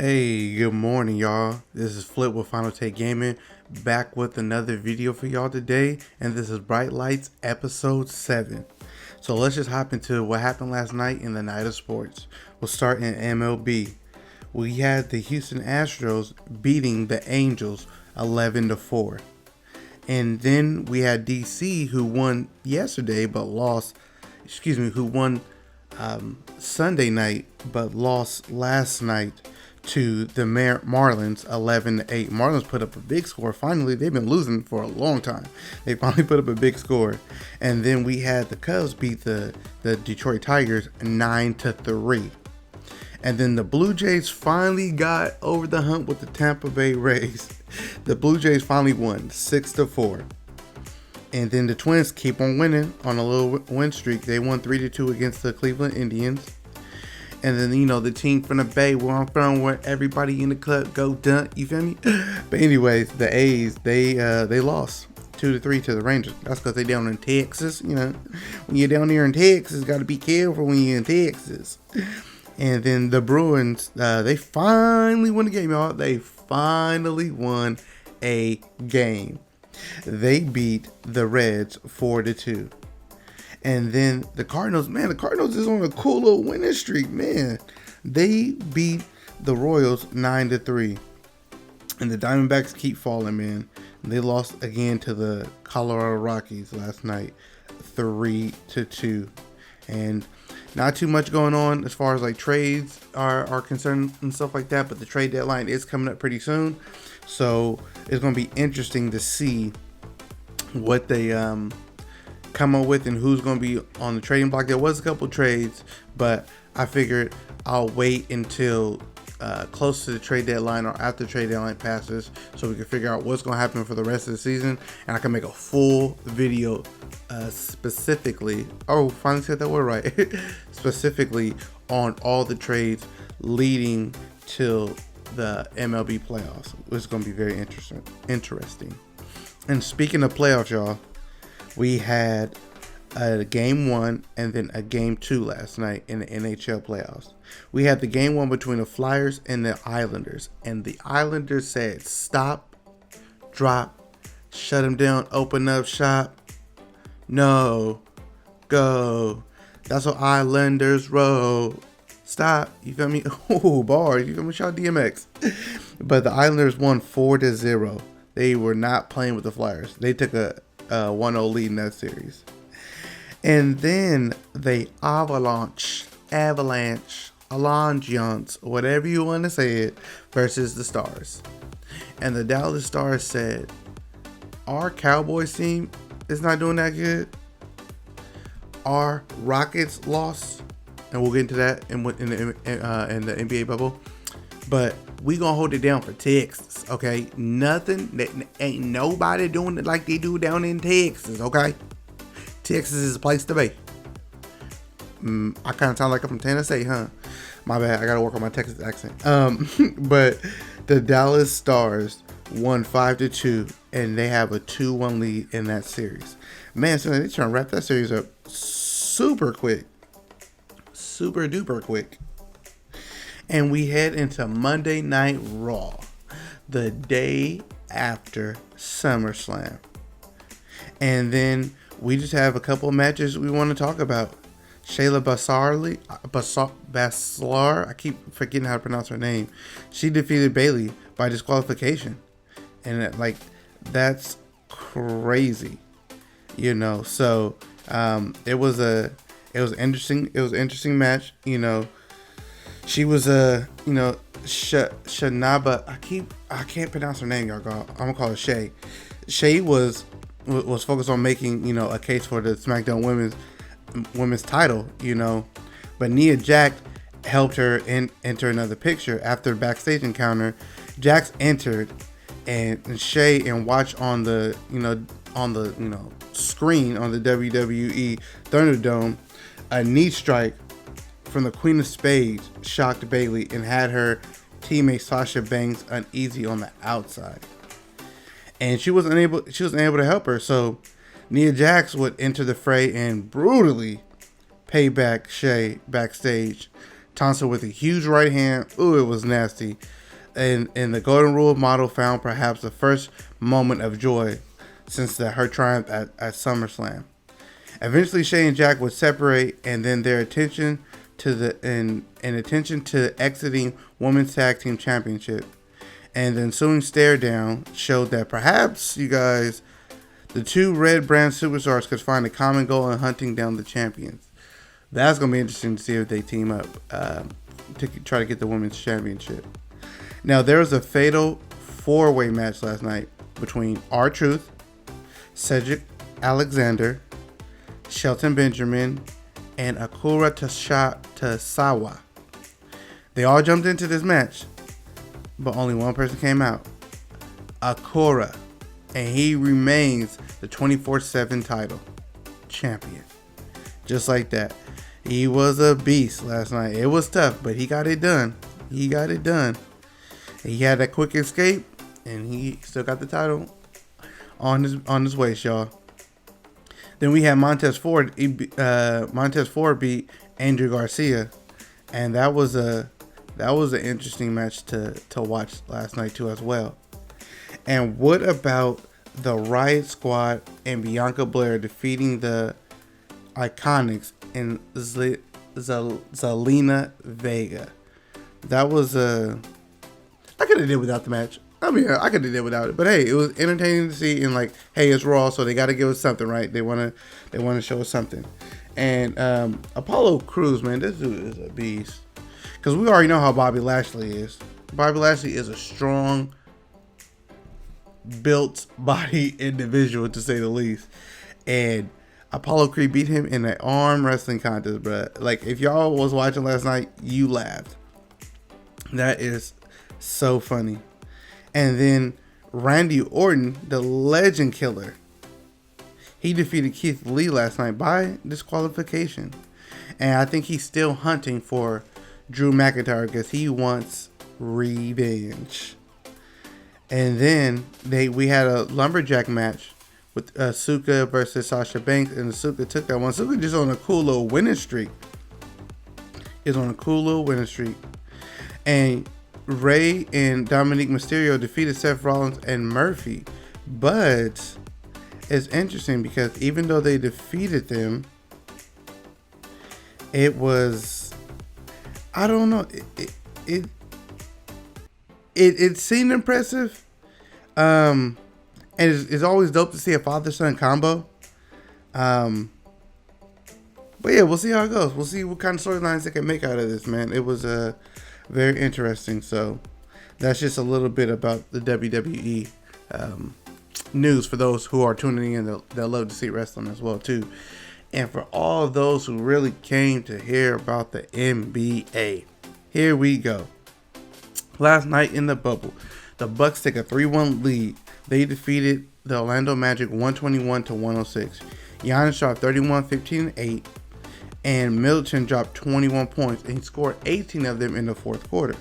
Hey, good morning, y'all. This is Flip with Final Take Gaming, back with another video for y'all today, and this is Bright Lights episode 7. So let's just hop into what happened last night in the night of sports. We'll start in MLB. We had the Houston Astros beating the Angels 11-4. And then we had DC, who won yesterday but lost, who won Sunday night but lost last night to the Marlins 11-8. Marlins put up a big score. Finally, they've been losing for a long time. They finally put up a big score. And then we had the Cubs beat the Detroit Tigers 9-3. And then the Blue Jays finally got over the hump with the Tampa Bay Rays. The Blue Jays finally won 6-4. And then the Twins keep on winning on a little win streak. They won 3-2 against the Cleveland Indians. And then, the team from the Bay, where I'm from, where everybody in the club go dunk, you feel me? But anyways, the A's, they lost 2-3 to the Rangers. That's because they down in Texas, When you're down there in Texas, got to be careful when you're in Texas. And then the Bruins, they finally won the game, y'all. They finally won a game. They beat the Reds 4-2. And then the Cardinals, the Cardinals is on a cool little winning streak, man. They beat the Royals 9-3. And the Diamondbacks keep falling, man. They lost again to the Colorado Rockies last night, 3-2. And not too much going on as far as like trades are concerned and stuff like that. But the trade deadline is coming up pretty soon. So it's going to be interesting to see what they come up with and who's going to be on the trading block. There was a couple trades, but I figured I'll wait until close to the trade deadline or after the trade deadline passes so we can figure out what's going to happen for the rest of the season, and I can make a full video specifically, finally said that word right, specifically on all the trades leading till the MLB playoffs. It's going to be very interesting. And speaking of playoffs, y'all, we had a game 1 and then a game 2 last night in the NHL playoffs. We had the game 1 between the Flyers and the Islanders, and the Islanders said stop, drop, shut them down, open up shop, no, go. That's what Islanders roll. Stop, you feel me? Oh, bars, you feel me? Shout out DMX. But the Islanders won 4-0. They were not playing with the Flyers. They took a 1-0 lead in that series. And then the Avalanche, Alliance, whatever you want to say it, versus the Stars. And the Dallas Stars said, our Cowboys team is not doing that good. Our Rockets lost, and we'll get into that in the NBA bubble. But we gonna hold it down for Texas, okay? Ain't nobody doing it like they do down in Texas, okay? Texas is a place to be. I kind of sound like I'm from Tennessee, huh? My bad, I gotta work on my Texas accent. But the Dallas Stars won 5-2, and they have a 2-1 lead in that series. Man, so they're trying to wrap that series up super quick. Super duper quick. And we head into Monday Night Raw, the day after SummerSlam. And then we just have a couple of matches we want to talk about. Shayla Baszler, I keep forgetting how to pronounce her name. She defeated Bayley by disqualification. And that's crazy. So it was an interesting match, She was Shanaba. I can't pronounce her name, y'all. I'm gonna call her Shay. Shay was focused on making a case for the SmackDown women's title, but Nia Jax helped her enter another picture after backstage encounter. Jax entered, and Shay and watch on the screen on the WWE Thunderdome, a knee strike from the Queen of Spades shocked Bayley and had her teammate Sasha Banks uneasy on the outside. And she wasn't able to help her, so Nia Jax would enter the fray and brutally pay back Shay backstage Thompson with a huge right hand. Ooh, it was nasty. And the Golden Rule model found perhaps the first moment of joy since her triumph at SummerSlam. Eventually, Shay and Jack would separate, and then their attention to attention to exiting Women's Tag Team Championship and the ensuing stare down showed that perhaps, you guys, the two Red Brand superstars could find a common goal in hunting down the champions. That's going to be interesting to see if they team up to try to get the Women's Championship. Now, there was a fatal four-way match last night between R-Truth, Cedric Alexander, Shelton Benjamin, and Akira Tozawa. They all jumped into this match, but only one person came out. Akira. And he remains the 24/7 title champion. Just like that. He was a beast last night. It was tough, but he got it done. He had that quick escape, and he still got the title on his waist, y'all. Then we had Montez Ford. Montez Ford beat Andrew Garcia, and that was an interesting match to watch last night too as well. And what about the Riot Squad and Bianca Belair defeating the Iconics and Zelina Vega? That was I could have did without the match. I mean, I could have did without it, but hey, it was entertaining to see. And like, hey, it's Raw, so they got to give us something, right? They want to show us something. And Apollo Crews, man, this dude is a beast. Because we already know how Bobby Lashley is. Bobby Lashley is a strong, built body individual, to say the least. And Apollo Creed beat him in an arm wrestling contest, bro. Like, if y'all was watching last night, you laughed. That is so funny. And then Randy Orton, the Legend Killer, he defeated Keith Lee last night by disqualification. And I think he's still hunting for Drew McIntyre because he wants revenge. And then we had a lumberjack match with Asuka versus Sasha Banks, and Asuka took that one. Asuka just on a cool little winning streak. And Rey and Rey Mysterio defeated Seth Rollins and Murphy. But it's interesting because even though they defeated them, it was, I don't know, it seemed impressive. And it's always dope to see a father-son combo. But yeah, we'll see how it goes. We'll see what kind of storylines they can make out of this, man. It was very interesting. So that's just a little bit about the WWE news for those who are tuning in. They'll love to see wrestling as well too. And for all of those who really came to hear about the NBA, here we go. Last night in the bubble, the Bucks take a 3-1 lead. They defeated the Orlando Magic 121-106. Giannis dropped 31, 15, and 8. And Middleton dropped 21 points, and he scored 18 of them in the fourth quarter.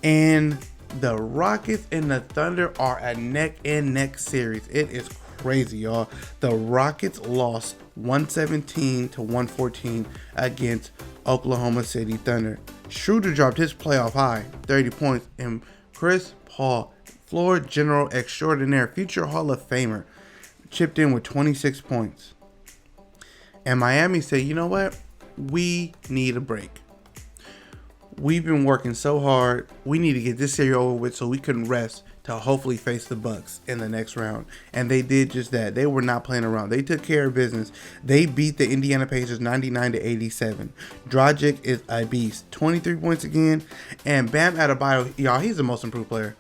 And the Rockets and the Thunder are a neck-and-neck series. It is crazy, y'all. The Rockets lost 117-114 against Oklahoma City Thunder. Schroeder dropped his playoff high, 30 points, and Chris Paul, floor general extraordinaire, future Hall of Famer, chipped in with 26 points. And Miami said, you know what? We need a break. We've been working so hard. We need to get this series over with so we can rest to hopefully face the Bucks in the next round. And they did just that. They were not playing around. They took care of business. They beat the Indiana Pacers 99-87. Dragic is a beast. 23 points again. And Bam Adebayo, y'all, he's the most improved player.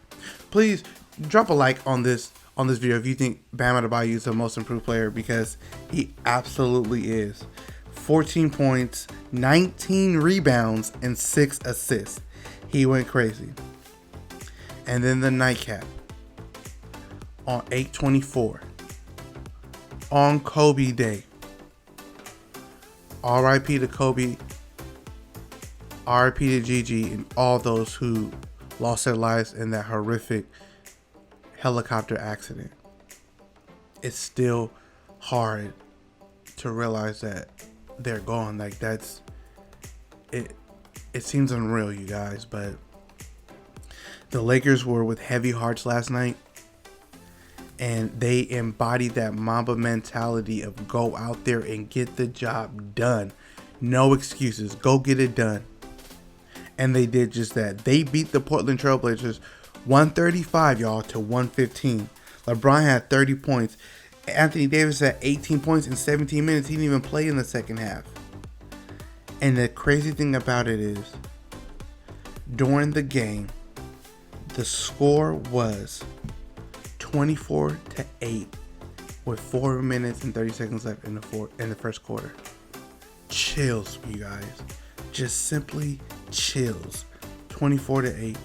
Please drop a like on this video if you think Bam Adebayo is the most improved player, because he absolutely is. 14 points, 19 rebounds, and 6 assists. He went crazy. And then the nightcap on 8/24 on Kobe Day. R.I.P. to Kobe. R.I.P. to Gigi and all those who lost their lives in that horrific helicopter accident. It's still hard to realize that they're gone. Like, that's it. it seems unreal, you guys, but the Lakers were with heavy hearts last night, and they embodied that Mamba mentality of go out there and get the job done. No excuses. Go get it done. And they did just that. They beat the Portland Trailblazers 135, y'all, to 115. LeBron had 30 points. Anthony Davis had 18 points in 17 minutes. He didn't even play in the second half. And the crazy thing about it is, during the game, the score was 24-8 with 4 minutes and 30 seconds left in the first quarter. Chills, you guys. Just simply chills. 24-8.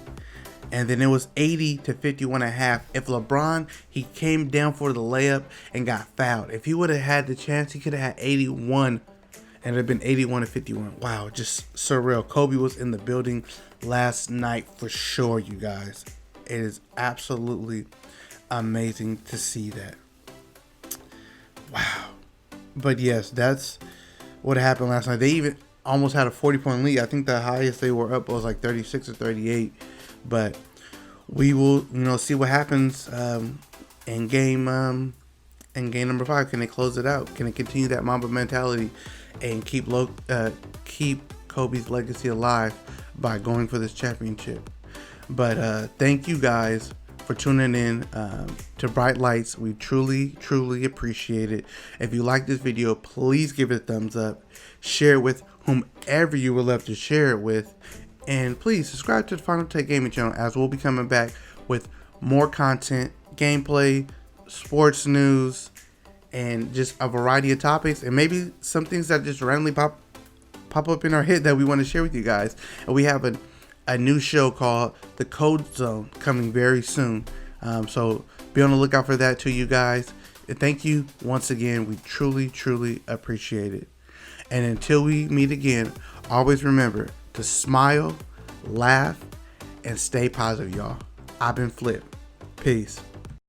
And then it was 80-51 at half. If LeBron, he came down for the layup and got fouled. If he would have had the chance, he could have had 81, and it would have been 81-51. Wow, just surreal. Kobe was in the building last night for sure, you guys. It is absolutely amazing to see that. Wow. But yes, that's what happened last night. They even almost had a 40-point lead. I think the highest they were up was like 36 or 38. But we will, see what happens in game number 5. Can they close it out? Can they continue that Mamba mentality and keep Kobe's legacy alive by going for this championship? But thank you guys for tuning in to Bright Lights. We truly appreciate it. If you like this video, please give it a thumbs up. Share it with whomever you would love to share it with. And please subscribe to the Final Take Gaming channel, as we'll be coming back with more content, gameplay, sports news, and just a variety of topics, and maybe some things that just randomly pop up in our head that we want to share with you guys. And we have a new show called The Code Zone coming very soon. So be on the lookout for that too, you guys. And thank you once again. We truly appreciate it. And until we meet again, always remember to smile, laugh, and stay positive, y'all. I've been Flip. Peace.